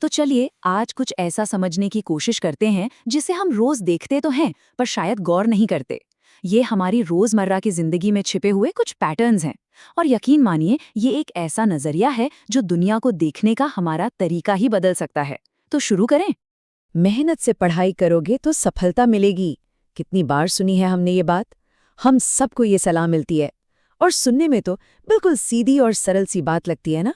तो चलिए आज कुछ ऐसा समझने की कोशिश करते हैं जिसे हम रोज देखते तो हैं पर शायद गौर नहीं करते। ये हमारी रोजमर्रा की जिंदगी में छिपे हुए कुछ पैटर्न्स हैं। और यकीन मानिए ये एक ऐसा नजरिया है जो दुनिया को देखने का हमारा तरीका ही बदल सकता है। तो शुरू करें। मेहनत से पढ़ाई करोगे तो सफलता मिलेगी। कितनी बार सुनी है हमने ये बात। हम सबको ये सलाह मिलती है और सुनने में तो बिल्कुल सीधी और सरल सी बात लगती है ना।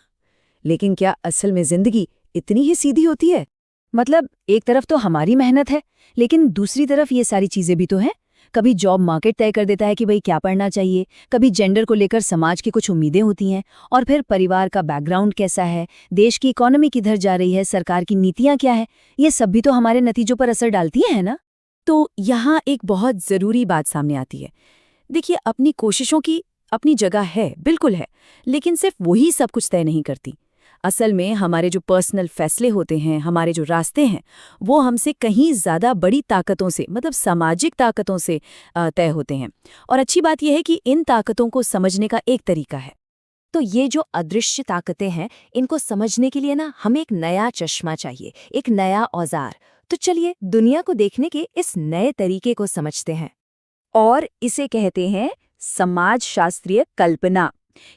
लेकिन क्या असल में जिंदगी इतनी ही सीधी होती है? मतलब एक तरफ तो हमारी मेहनत है, लेकिन दूसरी तरफ ये सारी चीजें भी तो हैं। कभी जॉब मार्केट तय कर देता है कि भाई क्या पढ़ना चाहिए, कभी जेंडर को लेकर समाज की कुछ उम्मीदें होती हैं, और फिर परिवार का बैकग्राउंड कैसा है, देश की इकोनॉमी किधर जा रही है, सरकार की नीतियां क्या है, ये सब भी तो हमारे नतीजों पर असर डालती है ना। तो यहाँ एक बहुत ज़रूरी बात सामने आती है। देखिए, अपनी कोशिशों की अपनी जगह है, बिल्कुल है, लेकिन सिर्फ वही सब कुछ तय नहीं करती। असल में हमारे जो पर्सनल फैसले होते हैं, हमारे जो रास्ते हैं, वो हमसे कहीं ज़्यादा बड़ी ताकतों से, मतलब सामाजिक ताकतों से तय होते हैं। और अच्छी बात यह है कि इन ताकतों को समझने का एक तरीका है। तो ये जो अदृश्य ताकतें हैं, इनको समझने के लिए ना हमें एक नया चश्मा चाहिए, एक नया औजार। तो चलिए दुनिया को देखने के इस नए तरीके को समझते हैं। और इसे कहते हैं समाजशास्त्रीय कल्पना।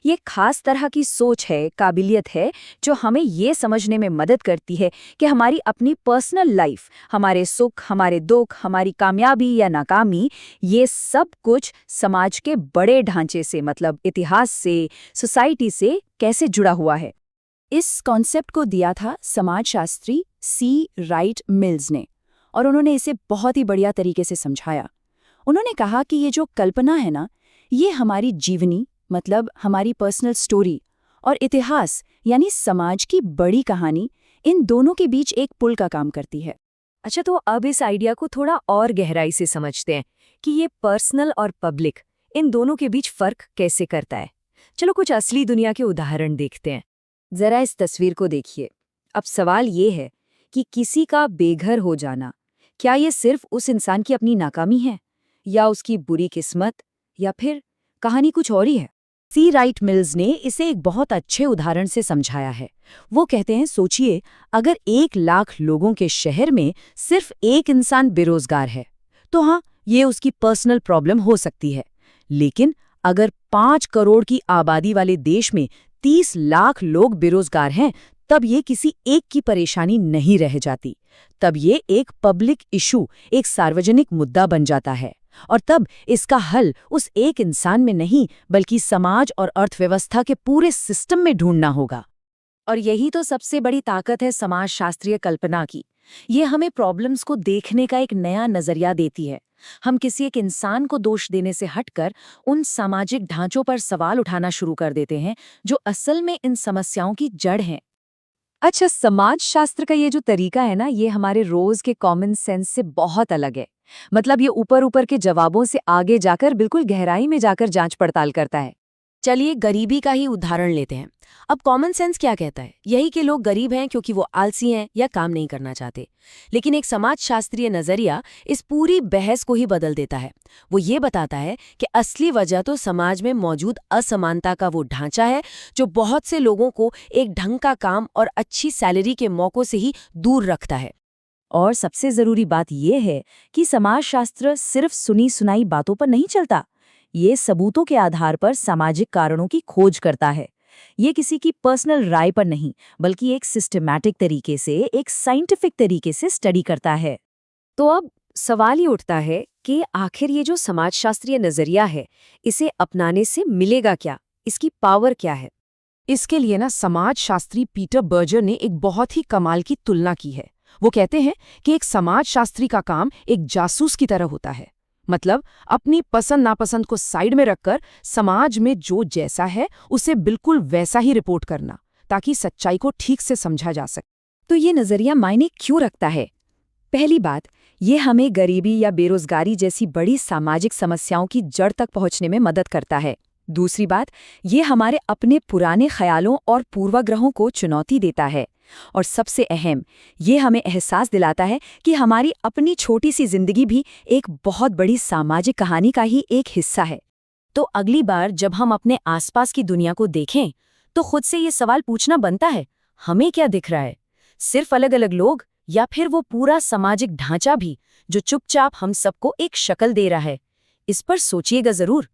ये खास तरह की सोच है, काबिलियत है, जो हमें ये समझने में मदद करती है कि हमारी अपनी पर्सनल लाइफ, हमारे सुख, हमारे दुख, हमारी कामयाबी या नाकामी, ये सब कुछ समाज के बड़े ढांचे से, मतलब इतिहास से, सोसाइटी से कैसे जुड़ा हुआ है। इस कॉन्सेप्ट को दिया था समाजशास्त्री सी राइट मिल्स ने, और उन्होंने इसे बहुत ही बढ़िया तरीके से समझाया। उन्होंने कहा कि ये जो कल्पना है ना, ये हमारी जीवनी, मतलब हमारी पर्सनल स्टोरी, और इतिहास यानी समाज की बड़ी कहानी, इन दोनों के बीच एक पुल का काम करती है। अच्छा, तो अब इस आइडिया को थोड़ा और गहराई से समझते हैं कि ये पर्सनल और पब्लिक, इन दोनों के बीच फर्क कैसे करता है। चलो कुछ असली दुनिया के उदाहरण देखते हैं। जरा इस तस्वीर को देखिए। अब सवाल ये है कि किसी का बेघर हो जाना, क्या ये सिर्फ उस इंसान की अपनी नाकामी है, या उसकी बुरी किस्मत, या फिर कहानी कुछ और ही है। सी राइट मिल्स ने इसे एक बहुत अच्छे उदाहरण से समझाया है। वो कहते हैं, सोचिए अगर 1 लाख लोगों के शहर में सिर्फ एक इंसान बेरोजगार है, तो हाँ, ये उसकी पर्सनल प्रॉब्लम हो सकती है। लेकिन अगर 5 करोड़ की आबादी वाले देश में 30 लाख लोग बेरोजगार हैं, तब ये किसी एक की परेशानी नहीं रह जाती। तब ये एक पब्लिक इशू, एक सार्वजनिक मुद्दा बन जाता है। और तब इसका हल उस एक इंसान में नहीं, बल्कि समाज और अर्थव्यवस्था के पूरे सिस्टम में ढूंढना होगा। और यही तो सबसे बड़ी ताकत है समाजशास्त्रीय कल्पना की। ये हमें प्रॉब्लम्स को देखने का एक नया नजरिया देती है। हम किसी एक इंसान को दोष देने से हटकर उन सामाजिक ढांचों पर सवाल उठाना शुरू कर देते हैं जो असल में इन समस्याओं की जड़ हैं। अच्छा, समाजशास्त्र का ये जो तरीका है ना, ये हमारे रोज के कॉमन सेंस से बहुत अलग है। मतलब ये ऊपर ऊपर के जवाबों से आगे जाकर बिल्कुल गहराई में जाकर जांच पड़ताल करता है। चलिए गरीबी का ही उदाहरण लेते हैं। अब कॉमन सेंस क्या कहता है? यही कि लोग गरीब हैं क्योंकि वो आलसी हैं या काम नहीं करना चाहते। लेकिन एक समाजशास्त्रीय नजरिया इस पूरी बहस को ही बदल देता है। वो ये बताता है कि असली वजह तो समाज में मौजूद असमानता का वो ढांचा है जो बहुत से लोगों को एक ढंग का काम और अच्छी सैलरी के मौकों से ही दूर रखता है। और सबसे जरूरी बात यह है कि समाजशास्त्र सिर्फ सुनी सुनाई बातों पर नहीं चलता। ये सबूतों के आधार पर सामाजिक कारणों की खोज करता है। ये किसी की पर्सनल राय पर नहीं, बल्कि एक सिस्टमैटिक तरीके से, एक साइंटिफिक तरीके से स्टडी करता है। तो अब सवाल ये उठता है कि आखिर ये जो समाजशास्त्रीय नजरिया है, इसे अपनाने से मिलेगा क्या? इसकी पावर क्या है? इसके लिए ना समाजशास्त्री पीटर बर्जर ने एक बहुत ही कमाल की तुलना की है। वो कहते हैं कि एक समाजशास्त्री का काम एक जासूस की तरह होता है। मतलब अपनी पसंद नापसंद को साइड में रखकर समाज में जो जैसा है उसे बिल्कुल वैसा ही रिपोर्ट करना, ताकि सच्चाई को ठीक से समझा जा सके। तो ये नजरिया मायने क्यों रखता है? पहली बात, ये हमें गरीबी या बेरोजगारी जैसी बड़ी सामाजिक समस्याओं की जड़ तक पहुंचने में मदद करता है। दूसरी बात, ये हमारे अपने पुराने ख्यालों और पूर्वाग्रहों को चुनौती देता है। और सबसे अहम, ये हमें एहसास दिलाता है कि हमारी अपनी छोटी सी जिंदगी भी एक बहुत बड़ी सामाजिक कहानी का ही एक हिस्सा है। तो अगली बार जब हम अपने आसपास की दुनिया को देखें, तो खुद से ये सवाल पूछना बनता है, हमें क्या दिख रहा है? सिर्फ अलग अलग लोग, या फिर वो पूरा सामाजिक ढांचा भी जो चुपचाप हम सबको एक शक्ल दे रहा है? इस पर सोचिएगा जरूर।